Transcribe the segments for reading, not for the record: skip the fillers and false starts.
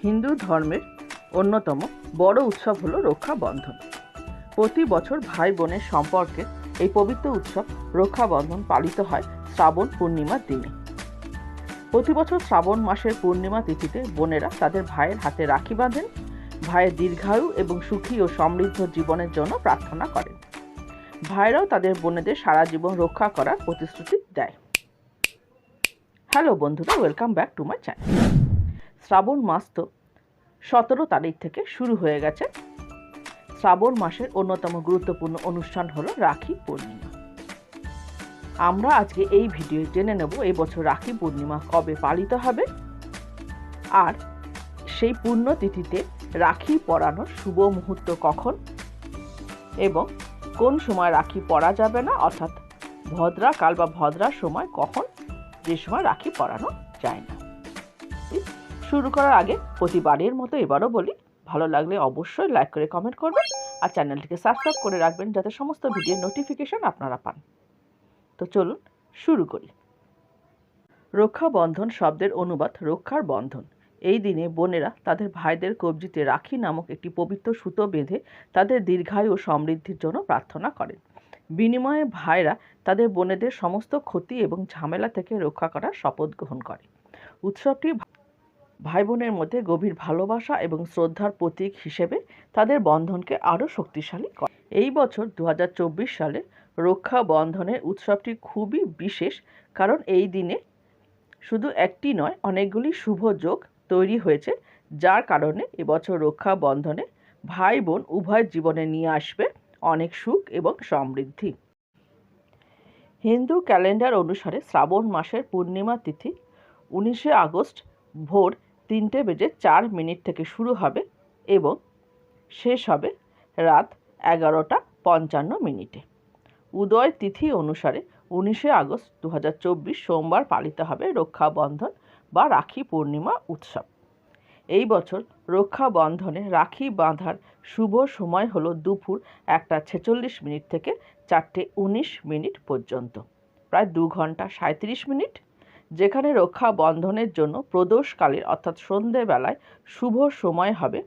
হিন্দু ধর্মের অন্যতম বড় উৎসব হলো রক্ষাবন্ধন। প্রতি বছর ভাই বোনের সম্পর্কে এই পবিত্র উৎসব রক্ষাবন্ধন পালিত হয় শ্রাবণ পূর্ণিমার দিনে। প্রতি বছর শ্রাবণ মাসের পূর্ণিমা তিথিতে বোনেরা তাদের ভাইয়ের হাতে রাখি বাঁধেন, ভাইয়ের দীর্ঘায়ু এবং সুখী ও সমৃদ্ধ জীবনের জন্য প্রার্থনা করেন। ভাইরাও তাদের বোনেদের সারা জীবন রক্ষা করার প্রতিশ্রুতি দেয়। হ্যালো বন্ধুরা, welcome back to my channel. Shravan মাস তো 17 তারিখ থেকে শুরু হয়ে গেছে। শ্রাবণ মাসের অন্যতম গুরুত্বপূর্ণ অনুষ্ঠান হলো রাখি পূর্ণিমা। আমরা আজকে এই ভিডিও জেনে নেব এই বছর রাখি পূর্ণিমা কবে পালিত হবে, আর সেই পূর্ণ তিথিতে রাখি পরানোর শুভ মুহূর্ত কখন এবং কোন সময় রাখি পরা যাবে না, অর্থাৎ ভদ্রা কাল বা ভদ্রার সময় কখন, যে সময় রাখি পরানো যায় না। শুরু করার আগে প্রতিবারের মতো এবারও বলি, ভালো লাগলে অবশ্যই লাইক করে কমেন্ট করবেন আর চ্যানেলটিকে সাবস্ক্রাইব করে রাখবেন যাতে সমস্ত ভিডিওর নোটিফিকেশন আপনারা পান। তো চলুন শুরু করি। রক্ষাবন্ধন শব্দের অনুবাদ রক্ষার বন্ধন। এই দিনে বোনেরা তাদের ভাইদের কবজিতে রাখি নামক একটি পবিত্র সুতো বেঁধে তাদের দীর্ঘায়ু ও সমৃদ্ধির জন্য প্রার্থনা করেন। বিনিময়ে ভাইরা তাদের বোনেদের সমস্ত ক্ষতি এবং ঝামেলা থেকে রক্ষা করার শপথ গ্রহণ করে। উৎসবটি ভাই বোনের মধ্যে গভীর ভালোবাসা এবং শ্রদ্ধার প্রতীক হিসেবে তাদের বন্ধনকে আরও শক্তিশালী করে। এই বছর 2024 সালে রক্ষাবন্ধনের উৎসবটি খুবই বিশেষ, কারণ এই দিনে শুধু একটি নয়, অনেকগুলি শুভ যোগ তৈরি হয়েছে, যার কারণে এবছর রক্ষাবন্ধনে ভাই বোন উভয় জীবনে নিয়ে আসবে অনেক সুখ এবং সমৃদ্ধি। হিন্দু ক্যালেন্ডার অনুসারে শ্রাবণ মাসের পূর্ণিমা তিথি 19 আগস্ট ভোর 3:04 থেকে শুরু হবে এবং শেষ হবে রাত 11:55। উদয় তিথি অনুসারে 19 আগস্ট 2024 সোমবার পালিত হবে রক্ষাবন্ধন বা রাখি পূর্ণিমা উৎসব। এই বছর রক্ষাবন্ধনে রাখি বাঁধার শুভ সময় হলো দুপুর 1:46 থেকে 4:19 পর্যন্ত, প্রায় 2 ঘন্টা 37 মিনিট। যেখানে রক্ষাবন্ধনের জন্য প্রদোষকালের অর্থাৎ সন্ধেবেলায় শুভ সময় হবে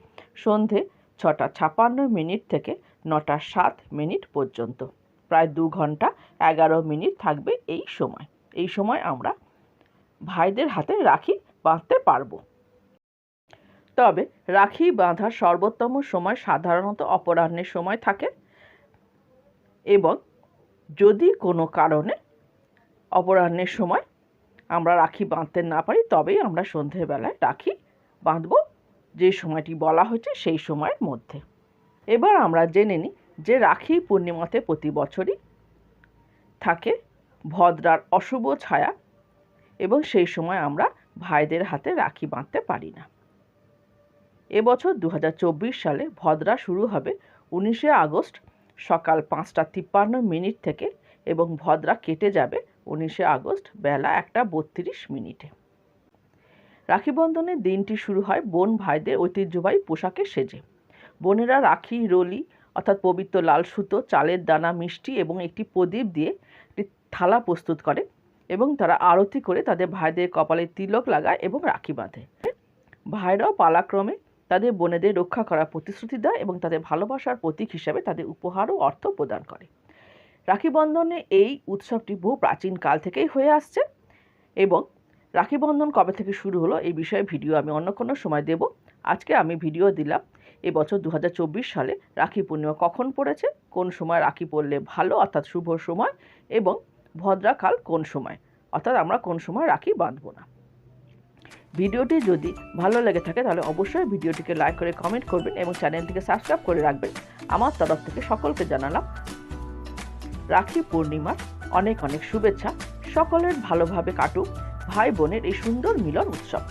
সন্ধে 6:56 থেকে 9:07 পর্যন্ত, প্রায় 2 ঘন্টা 11 মিনিট থাকবে এই সময়। এই সময় আমরা ভাইদের হাতে রাখি বাঁধতে পারবো। তবে রাখি বাঁধার সর্বোত্তম সময় সাধারণত অপরাহ্নের সময় থাকে, এবং যদি কোনো কারণে অপরাহ্নের সময় আমরা রাখি বাঁধতে না পারি, তবেই আমরা সন্ধেবেলায় রাখি বাঁধব, যে সময়টি বলা হয়েছে সেই সময়ের মধ্যে। এবার আমরা জেনে নিই যে রাখি পূর্ণিমাতে প্রতি বছরই থাকে ভদ্রার অশুভ ছায়া, এবং সেই সময় আমরা ভাইদের হাতে রাখি বাঁধতে পারি না। এবছর 2024 সালে ভদ্রা শুরু হবে 19 আগস্ট সকাল 5:53 থেকে এবং ভদ্রা কেটে যাবে 19 আগস্ট বেলা 1:32। রাখি বন্ধনের দিনটি শুরু হয় বোন ভাইদের ঐতিহ্যবাহী পোশাকে সেজে। বোনেরা রাখি রলি অর্থাৎ পবিত্র লাল সুতো, চালের দানা, মিষ্টি এবং একটি প্রদীপ দিয়ে একটি থালা প্রস্তুত করে এবং তারা আরতি করে তাদের ভাইদের কপালে তিলক লাগায় এবং রাখি বাঁধে। ভাইরাও পালাক্রমে তাদের বোনেদের রক্ষা করার প্রতিশ্রুতি দেয় এবং তাদের ভালোবাসার প্রতীক হিসাবে তাদের উপহার ও অর্থ প্রদান করে। রাখি বন্ধনে এই উৎসবটি বহু প্রাচীন কাল থেকেই হয়ে আসছে, এবং রাখি বন্ধন কবে থেকে শুরু হলো এই বিষয়ে ভিডিও আমি অন্য কোনো সময় দেব। আজকে আমি ভিডিও দিলাম এবছর 2024 সালে রাখি পূর্ণিমা কখন পড়েছে, কোন সময় রাখি পড়লে ভালো অর্থাৎ শুভ সময়, এবং ভদ্রাকাল কোন সময় অর্থাৎ আমরা কোন সময় রাখি বাঁধব না। ভিডিওটি যদি ভালো লেগে থাকে তাহলে অবশ্যই ভিডিওটিকে লাইক করে কমেন্ট করবেন এবং চ্যানেলটিকে সাবস্ক্রাইব করে রাখবেন। আমার তরফ থেকে সকলকে জানালাম রাখি পূর্ণিমার অনেক অনেক শুভেচ্ছা। সকলের ভালোভাবে কাটুক ভাই বোনের এই সুন্দর মিলন উৎসব।